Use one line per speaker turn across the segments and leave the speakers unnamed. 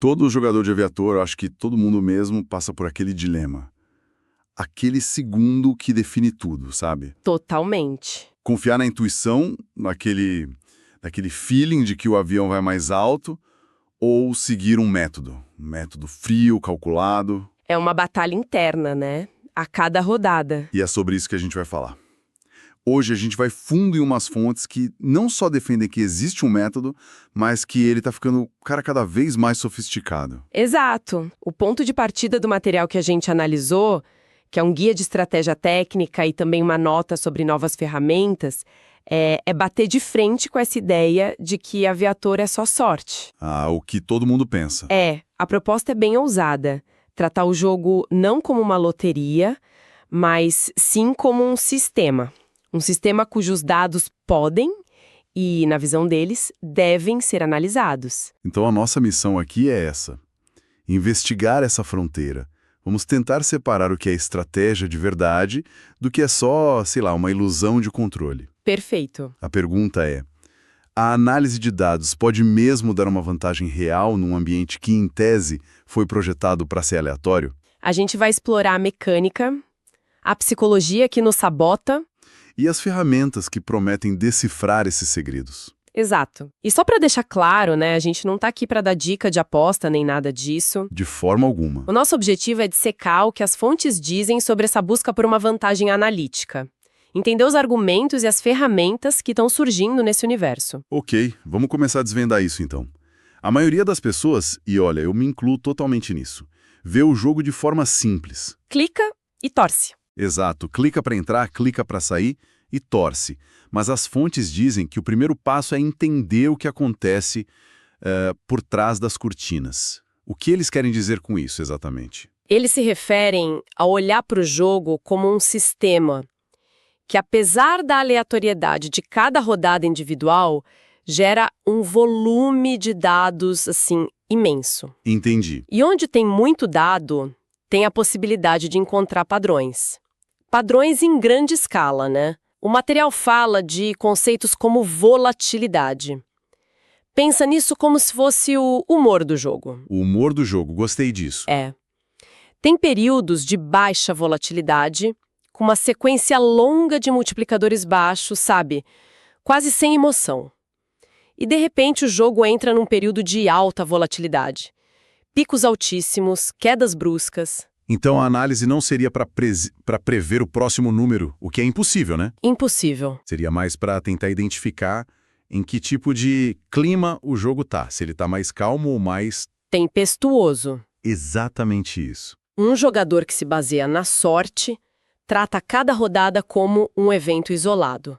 Todo jogador de aviator, eu acho que todo mundo mesmo passa por aquele dilema. Aquele segundo que define tudo, sabe?
Totalmente.
Confiar na intuição, naquele feeling de que o avião vai mais alto, ou seguir um método frio, calculado.
É uma batalha interna, né? A cada rodada.
E é sobre isso que a gente vai falar. Hoje a gente vai fundo em umas fontes que não só defendem que existe um método, mas que ele está ficando, cada vez mais sofisticado.
Exato. O ponto de partida do material que a gente analisou, que é um guia de estratégia técnica e também uma nota sobre novas ferramentas, é bater de frente com essa ideia de que aviator é só sorte.
Ah, o que todo mundo pensa.
A proposta é bem ousada. Tratar o jogo não como uma loteria, mas sim como um sistema. Um sistema cujos dados podem e, na visão deles, devem ser analisados.
Então a nossa missão aqui é essa: investigar essa fronteira. Vamos tentar separar o que é estratégia de verdade do que é só, uma ilusão de controle.
Perfeito.
A pergunta é: a análise de dados pode mesmo dar uma vantagem real num ambiente que, em tese, foi projetado para ser aleatório?
A gente vai explorar a mecânica, a psicologia que nos sabota.
E as ferramentas que prometem decifrar esses segredos.
Exato. E só para deixar claro, né, a gente não tá aqui para dar dica de aposta nem nada disso.
De forma alguma.
O nosso objetivo é dissecar o que as fontes dizem sobre essa busca por uma vantagem analítica. Entender os argumentos e as ferramentas que estão surgindo nesse universo.
Ok, vamos começar a desvendar isso então. A maioria das pessoas, e olha, eu me incluo totalmente nisso, vê o jogo de forma simples.
Clica e torce.
Exato, clica para entrar, clica para sair e torce. Mas as fontes dizem que o primeiro passo é entender o que acontece por trás das cortinas. O que eles querem dizer com isso, exatamente?
Eles se referem a olhar para o jogo como um sistema que, apesar da aleatoriedade de cada rodada individual, gera um volume de dados, imenso.
Entendi.
E onde tem muito dado, tem a possibilidade de encontrar padrões. Padrões em grande escala, né? O material fala de conceitos como volatilidade. Pensa nisso como se fosse o humor do jogo.
O humor do jogo, gostei disso.
Tem períodos de baixa volatilidade, com uma sequência longa de multiplicadores baixos, sabe? Quase sem emoção. E de repente o jogo entra num período de alta volatilidade. Picos altíssimos, quedas bruscas.
Então a análise não seria para prever o próximo número, o que é impossível, né?
Impossível.
Seria mais para tentar identificar em que tipo de clima o jogo tá, se ele tá mais calmo ou mais...
Tempestuoso.
Exatamente isso.
Um jogador que se baseia na sorte trata cada rodada como um evento isolado.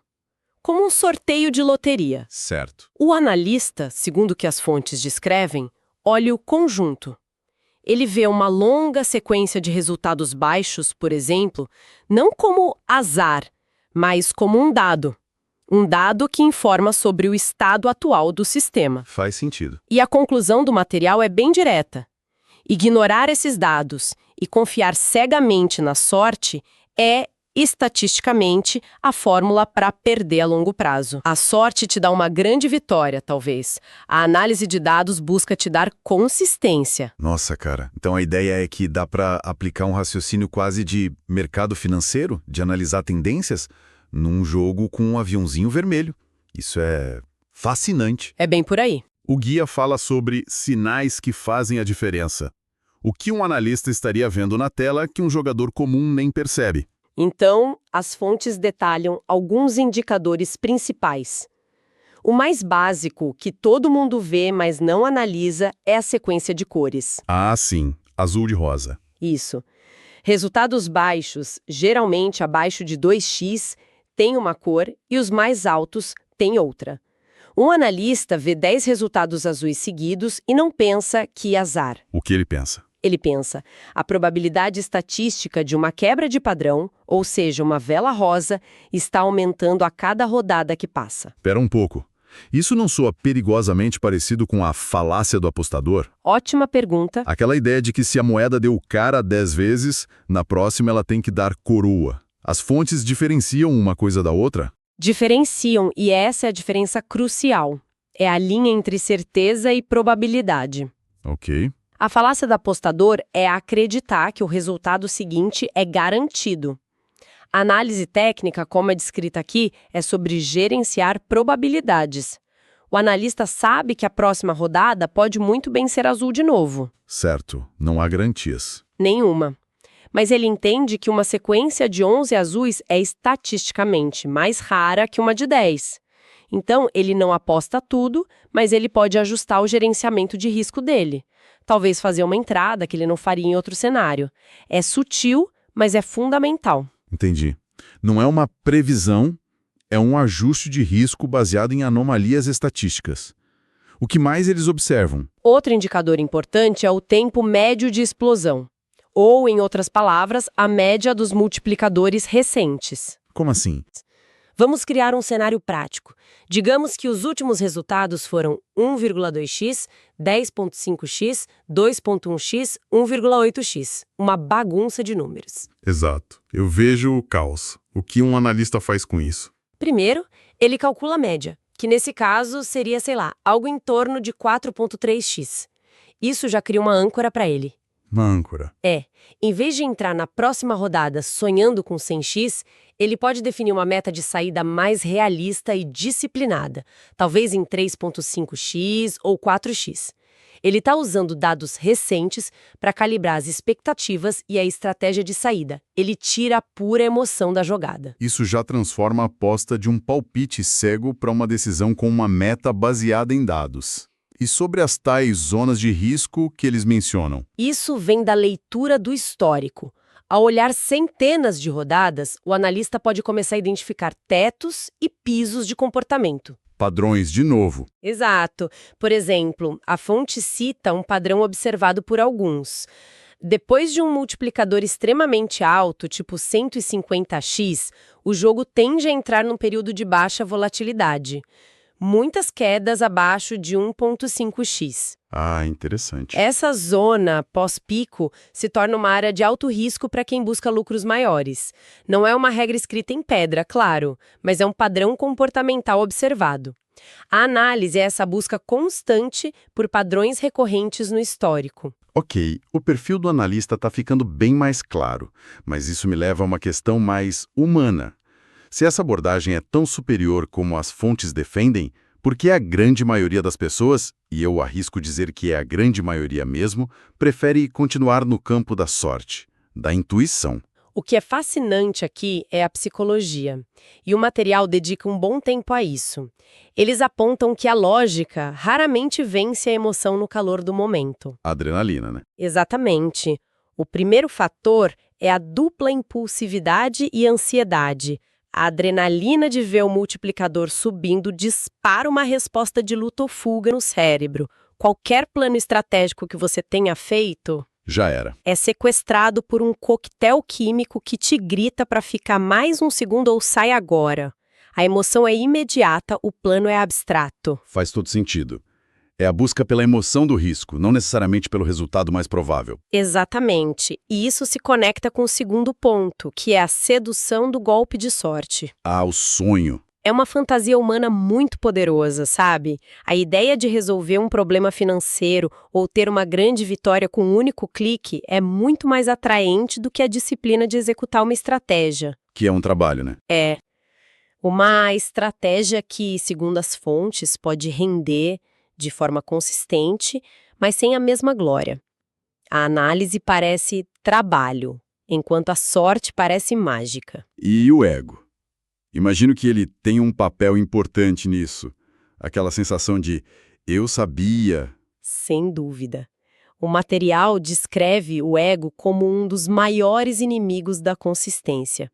Como um sorteio de loteria.
Certo.
O analista, segundo o que as fontes descrevem, olha o conjunto. Ele vê uma longa sequência de resultados baixos, por exemplo, não como azar, mas como um dado. Um dado que informa sobre o estado atual do sistema.
Faz sentido.
E a conclusão do material é bem direta. Ignorar esses dados e confiar cegamente na sorte é, estatisticamente, a fórmula para perder a longo prazo. A sorte te dá uma grande vitória, talvez. A análise de dados busca te dar consistência.
Nossa, cara. Então a ideia é que dá para aplicar um raciocínio quase de mercado financeiro, de analisar tendências, num jogo com um aviãozinho vermelho. Isso é fascinante.
É bem por aí.
O guia fala sobre sinais que fazem a diferença. O que um analista estaria vendo na tela que um jogador comum nem percebe.
Então, as fontes detalham alguns indicadores principais. O mais básico, que todo mundo vê, mas não analisa, é a sequência de cores.
Ah, sim. Azul e rosa.
Isso. Resultados baixos, geralmente abaixo de 2x, têm uma cor e os mais altos têm outra. Um analista vê 10 resultados azuis seguidos e não pensa que azar.
O que ele pensa?
Ele pensa, a probabilidade estatística de uma quebra de padrão, ou seja, uma vela rosa, está aumentando a cada rodada que passa.
Espera um pouco. Isso não soa perigosamente parecido com a falácia do apostador?
Ótima pergunta.
Aquela ideia de que se a moeda deu cara 10 vezes, na próxima ela tem que dar coroa. As fontes diferenciam uma coisa da outra?
Diferenciam, e essa é a diferença crucial. É a linha entre certeza e probabilidade.
Ok.
A falácia do apostador é acreditar que o resultado seguinte é garantido. A análise técnica, como é descrita aqui, é sobre gerenciar probabilidades. O analista sabe que a próxima rodada pode muito bem ser azul de novo.
Certo, não há garantias.
Nenhuma. Mas ele entende que uma sequência de 11 azuis é estatisticamente mais rara que uma de 10. Então, ele não aposta tudo, mas ele pode ajustar o gerenciamento de risco dele. Talvez fazer uma entrada que ele não faria em outro cenário. É sutil, mas é fundamental.
Entendi. Não é uma previsão, é um ajuste de risco baseado em anomalias estatísticas. O que mais eles observam?
Outro indicador importante é o tempo médio de explosão. Ou, em outras palavras, a média dos multiplicadores recentes.
Como assim?
Vamos criar um cenário prático. Digamos que os últimos resultados foram 1,2x, 10,5x, 2,1x, 1,8x. Uma bagunça de números.
Exato. Eu vejo o caos. O que um analista faz com isso?
Primeiro, ele calcula a média, que nesse caso seria, sei lá, algo em torno de 4,3x. Isso já cria uma âncora para ele.
Uma âncora.
Em vez de entrar na próxima rodada sonhando com 100x, ele pode definir uma meta de saída mais realista e disciplinada, talvez em 3,5x ou 4x. Ele está usando dados recentes para calibrar as expectativas e a estratégia de saída. Ele tira a pura emoção da jogada.
Isso já transforma a aposta de um palpite cego para uma decisão com uma meta baseada em dados. E sobre as tais zonas de risco que eles mencionam?
Isso vem da leitura do histórico. Ao olhar centenas de rodadas, o analista pode começar a identificar tetos e pisos de comportamento.
Padrões de novo.
Exato. Por exemplo, a fonte cita um padrão observado por alguns. Depois de um multiplicador extremamente alto, tipo 150x, o jogo tende a entrar num período de baixa volatilidade. Muitas quedas abaixo de 1,5x.
Ah, interessante.
Essa zona pós-pico se torna uma área de alto risco para quem busca lucros maiores. Não é uma regra escrita em pedra, claro, mas é um padrão comportamental observado. A análise é essa busca constante por padrões recorrentes no histórico.
Ok, o perfil do analista está ficando bem mais claro, mas isso me leva a uma questão mais humana. Se essa abordagem é tão superior como as fontes defendem, por que a grande maioria das pessoas, e eu arrisco dizer que é a grande maioria mesmo, prefere continuar no campo da sorte, da intuição?
O que é fascinante aqui é a psicologia, e o material dedica um bom tempo a isso. Eles apontam que a lógica raramente vence a emoção no calor do momento.
Adrenalina, né?
Exatamente. O primeiro fator é a dupla impulsividade e ansiedade. A adrenalina de ver o multiplicador subindo dispara uma resposta de luta ou fuga no cérebro. Qualquer plano estratégico que você tenha feito
Já era.
é sequestrado por um coquetel químico que te grita para ficar mais um segundo ou sai agora. A emoção é imediata, o plano é abstrato.
Faz todo sentido. É a busca pela emoção do risco, não necessariamente pelo resultado mais provável.
Exatamente. E isso se conecta com o segundo ponto, que é a sedução do golpe de sorte.
Ah, o sonho.
É uma fantasia humana muito poderosa, sabe? A ideia de resolver um problema financeiro ou ter uma grande vitória com um único clique é muito mais atraente do que a disciplina de executar uma estratégia.
Que é um trabalho, né?
É. Uma estratégia que, segundo as fontes, pode render de forma consistente, mas sem a mesma glória. A análise parece trabalho, enquanto a sorte parece mágica.
E o ego? Imagino que ele tem um papel importante nisso. Aquela sensação de eu sabia.
Sem dúvida. O material descreve o ego como um dos maiores inimigos da consistência.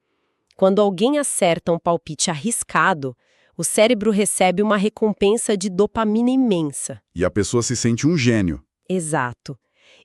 Quando alguém acerta um palpite arriscado, o cérebro recebe uma recompensa de dopamina imensa.
E a pessoa se sente um gênio.
Exato.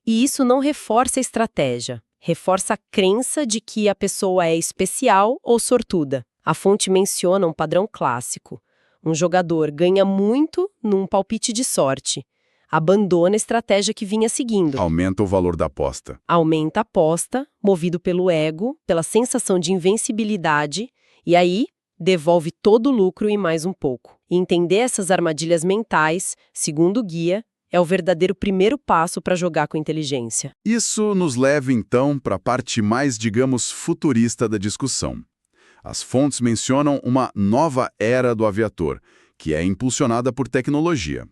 E isso não reforça a estratégia, reforça a crença de que a pessoa é especial ou sortuda. A fonte menciona um padrão clássico. Um jogador ganha muito num palpite de sorte. Abandona a estratégia que vinha seguindo.
Aumenta o valor da aposta.
Aumenta a aposta, movido pelo ego, pela sensação de invencibilidade, e aí devolve todo o lucro e mais um pouco. E entender essas armadilhas mentais, segundo o guia, É o verdadeiro primeiro passo para jogar com inteligência.
Isso nos leva, então, para a parte mais, digamos, futurista da discussão. As fontes mencionam uma nova era do aviator, que é impulsionada por tecnologia.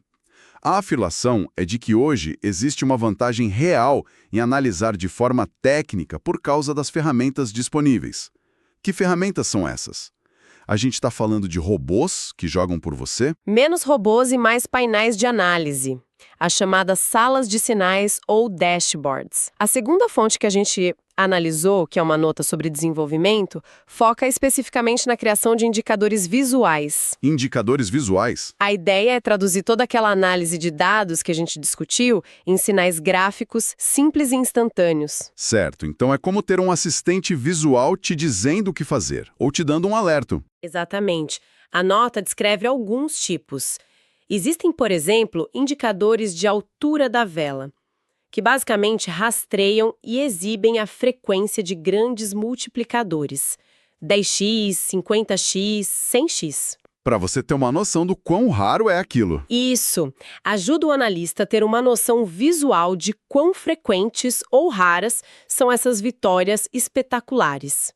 A afirmação é de que hoje existe uma vantagem real em analisar de forma técnica por causa das ferramentas disponíveis. Que ferramentas são essas? A gente está falando de robôs que jogam por você?
Menos robôs e mais painéis de análise, as chamadas salas de sinais ou dashboards. A segunda fonte que a gente analisou, que é uma nota sobre desenvolvimento, foca especificamente na criação de indicadores visuais.
Indicadores visuais?
A ideia é traduzir toda aquela análise de dados que a gente discutiu em sinais gráficos simples e instantâneos.
Certo, então é como ter um assistente visual te dizendo o que fazer, ou te dando um alerta.
Exatamente. A nota descreve alguns tipos. Existem, por exemplo, indicadores de altura da vela, que basicamente rastreiam e exibem a frequência de grandes multiplicadores, 10x, 50x, 100x.
Para você ter uma noção do quão raro é aquilo.
Isso ajuda o analista a ter uma noção visual de quão frequentes ou raras são essas vitórias espetaculares.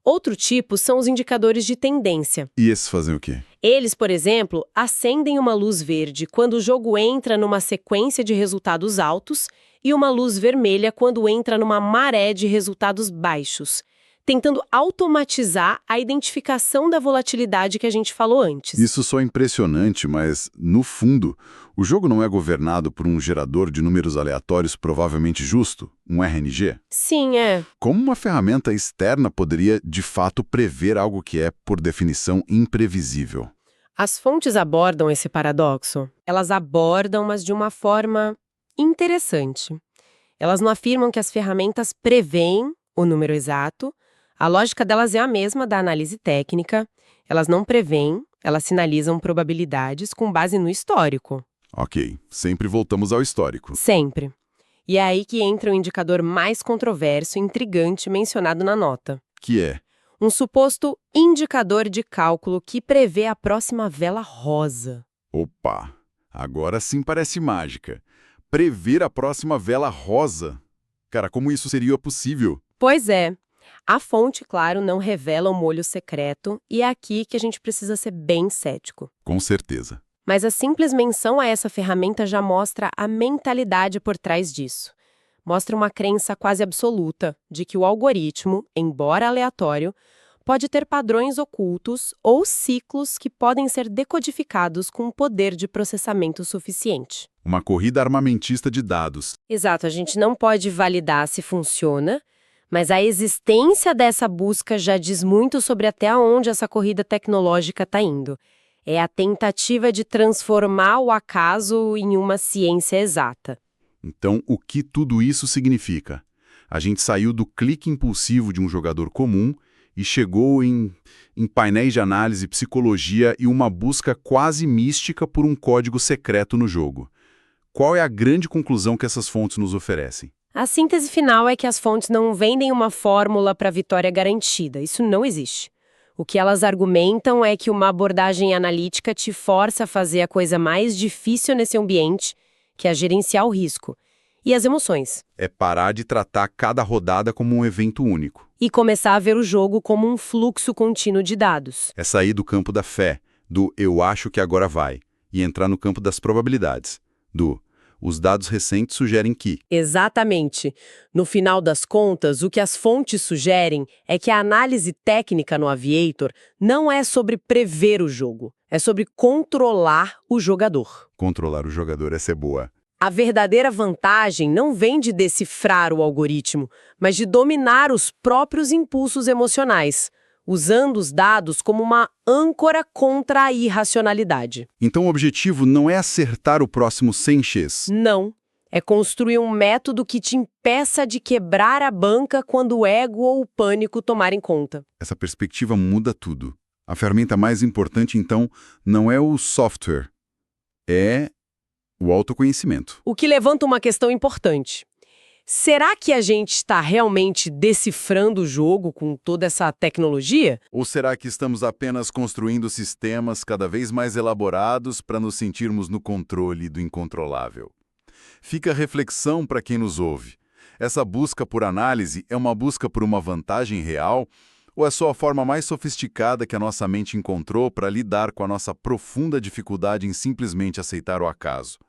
Outro tipo são os indicadores de tendência.
E esses fazem o quê?
Eles, por exemplo, acendem uma luz verde quando o jogo entra numa sequência de resultados altos e uma luz vermelha quando entra numa maré de resultados baixos, tentando automatizar a identificação da volatilidade que a gente falou antes.
Isso só é impressionante, mas, no fundo, o jogo não é governado por um gerador de números aleatórios provavelmente justo, um RNG?
Sim, é.
Como uma ferramenta externa poderia, de fato, prever algo que é, por definição, imprevisível?
As fontes abordam esse paradoxo. Elas abordam, mas de uma forma interessante. Elas não afirmam que as ferramentas preveem o número exato. A lógica delas é a mesma da análise técnica. Elas não preveem, elas sinalizam probabilidades com base no histórico.
Ok, sempre voltamos ao histórico.
Sempre. E é aí que entra o indicador mais controverso e intrigante mencionado na nota.
Que é?
Um suposto indicador de cálculo que prevê a próxima vela rosa.
Opa, agora sim parece mágica. Prever a próxima vela rosa? Cara, como isso seria possível?
Pois é. A fonte, claro, não revela o molho secreto e é aqui que a gente precisa ser bem cético.
Com certeza.
Mas a simples menção a essa ferramenta já mostra a mentalidade por trás disso. Mostra uma crença quase absoluta de que o algoritmo, embora aleatório, pode ter padrões ocultos ou ciclos que podem ser decodificados com um poder de processamento suficiente.
Uma corrida armamentista de dados.
Exato, a gente não pode validar se funciona, mas a existência dessa busca já diz muito sobre até onde essa corrida tecnológica está indo. É a tentativa de transformar o acaso em uma ciência exata.
Então, o que tudo isso significa? A gente saiu do clique impulsivo de um jogador comum e chegou em painéis de análise, psicologia e uma busca quase mística por um código secreto no jogo. Qual é a grande conclusão que essas fontes nos oferecem?
A síntese final é que as fontes não vendem uma fórmula para vitória garantida. Isso não existe. O que elas argumentam é que uma abordagem analítica te força a fazer a coisa mais difícil nesse ambiente, que é gerenciar o risco e as emoções.
É parar de tratar cada rodada como um evento único.
E começar a ver o jogo como um fluxo contínuo de dados.
É sair do campo da fé, do eu acho que agora vai, e entrar no campo das probabilidades, do os dados recentes sugerem que.
Exatamente. No final das contas, o que as fontes sugerem é que a análise técnica no Aviator não é sobre prever o jogo, é sobre controlar o jogador.
Controlar o jogador, essa é boa.
A verdadeira vantagem não vem de decifrar o algoritmo, mas de dominar os próprios impulsos emocionais, usando os dados como uma âncora contra a irracionalidade.
Então o objetivo não é acertar o próximo 100x.
Não. É construir um método que te impeça de quebrar a banca quando o ego ou o pânico tomarem conta.
Essa perspectiva muda tudo. A ferramenta mais importante, então, não é o software, é o autoconhecimento.
O que levanta uma questão importante. Será que a gente está realmente decifrando o jogo com toda essa tecnologia?
Ou será que estamos apenas construindo sistemas cada vez mais elaborados para nos sentirmos no controle do incontrolável? Fica a reflexão para quem nos ouve. Essa busca por análise é uma busca por uma vantagem real ou é só a forma mais sofisticada que a nossa mente encontrou para lidar com a nossa profunda dificuldade em simplesmente aceitar o acaso?